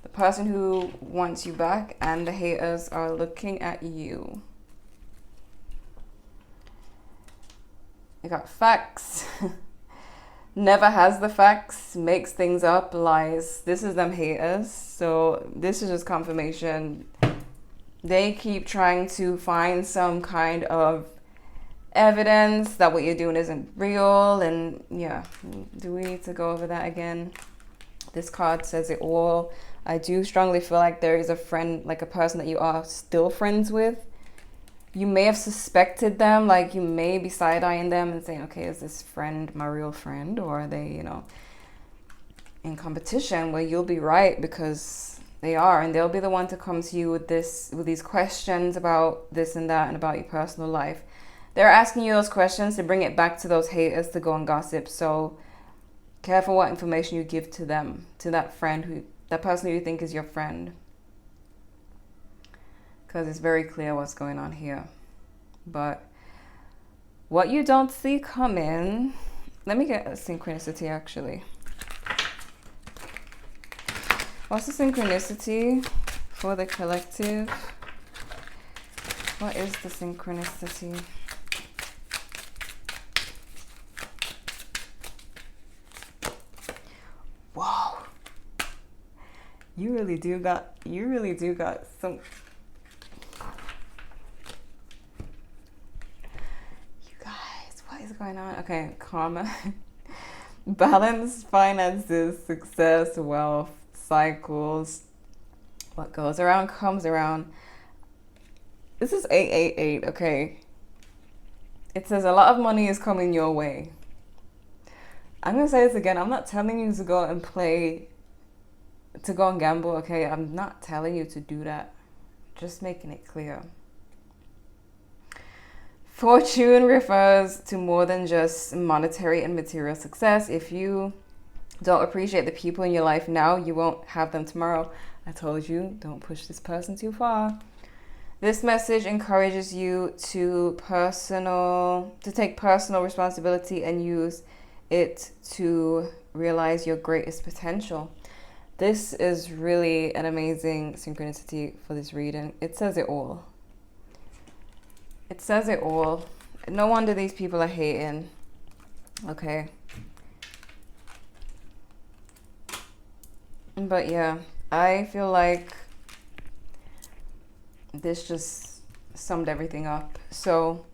The person who wants you back and the haters are looking at you. You got facts. Never has the facts, makes things up, lies. This is them haters, so this is just confirmation. They keep trying to find some kind of evidence that what you're doing isn't real. And yeah, do we need to go over that again? This card says it all. I do strongly feel like there is a friend, like a person that you are still friends with. You may have suspected them, like you may be side-eyeing them and saying, okay, is this friend my real friend, or are they, you know, in competition? Well, you'll be right, because they are, and they'll be the one to come to you with these questions about this and that and about your personal life. They're asking you those questions to bring it back to those haters to go and gossip. So careful what information you give to them, to that friend, that person who you think is your friend. Because it's very clear what's going on here. But what you don't see coming, let me get a synchronicity actually. What's the synchronicity for the collective? What is the synchronicity? Whoa. You really do got some. You guys, what is going on? Okay, karma. Balance, finances, success, wealth, cycles. What goes around comes around. This is 888, okay? It says a lot of money is coming your way. I'm going to say this again. I'm not telling you to go and gamble, okay? I'm not telling you to do that. Just making it clear. Fortune refers to more than just monetary and material success. If you don't appreciate the people in your life now, you won't have them tomorrow. I told you, don't push this person too far. This message encourages you to take personal responsibility and use it to realize your greatest potential. This is really an amazing synchronicity for this reading. It says it all. It says it all. No wonder these people are hating. Okay. But yeah, I feel like this just summed everything up. So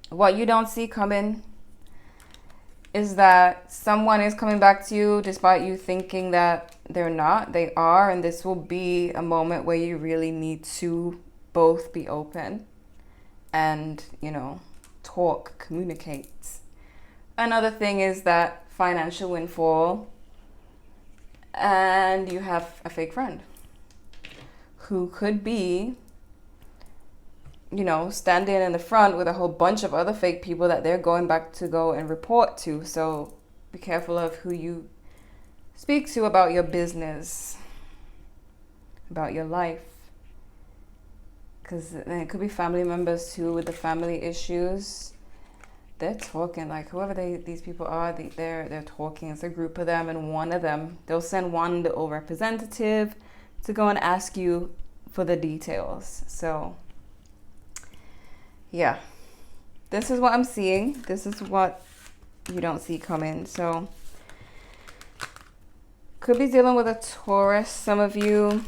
what you don't see coming is that someone is coming back to you despite you thinking that they're not. They are, and this will be a moment where you really need to both be open and, you know, talk, communicate. Another thing is that financial windfall, and you have a fake friend who could be, you know, standing in the front with a whole bunch of other fake people that they're going back to go and report to. So be careful of who you speak to about your business, about your life. Because it could be family members too with the family issues. They're talking, like whoever these people are, they're talking. It's a group of them, and one of them, they'll send one little representative to go and ask you for the details. So yeah, this is what I'm seeing. This is what you don't see coming. So could be dealing with a Taurus, some of you.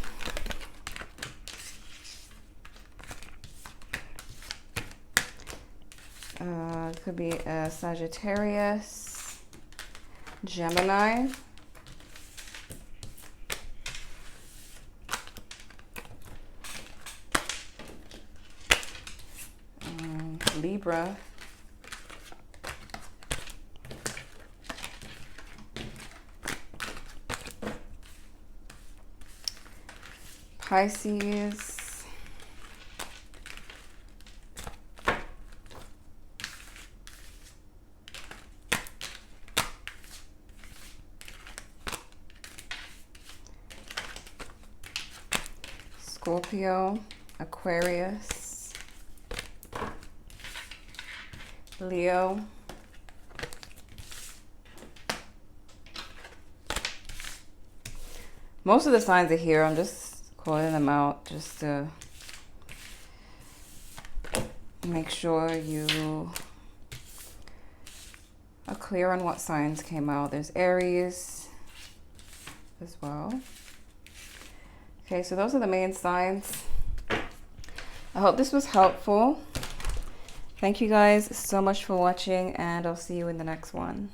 Could be a Sagittarius, Gemini. Libra, Pisces, Scorpio, Aquarius, Leo, most of the signs are here. I'm just calling them out just to make sure you are clear on what signs came out. There's Aries as well. Okay, so those are the main signs. I hope this was helpful. Thank you guys so much for watching, and I'll see you in the next one.